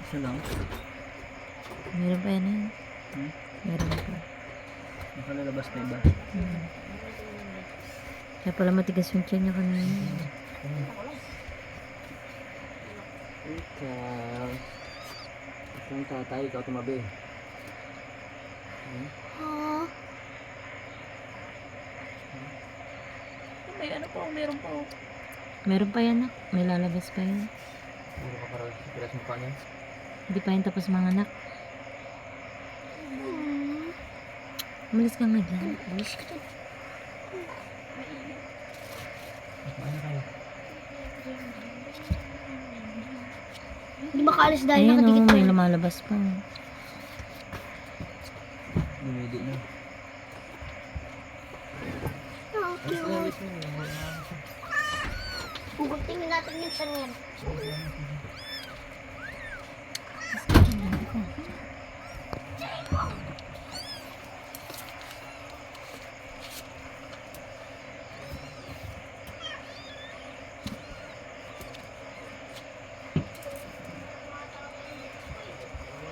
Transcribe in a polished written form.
Isa lang. Meron pa yan eh. Hmm? Meron pa. Nakalalabas pa iba. Kaya pala matigas yung tiyan niya kanina. Ikaw. Ikaw ang tatay, ikaw tumabi. May ano po, meron po. Meron pa yan, nak. May lalabas pa yan. Puro ka parang sa pilas mukha niya. Hindi pa yan tapos mga anak. Umalis ka nga dyan. Bilis ka dyan. Ano kayo? Hindi makaalis dahil Ayan nakadikit o, pa may yun. lumalabas pa. Dumidi na. Okay. Huwag tingin natin yung siya niyan.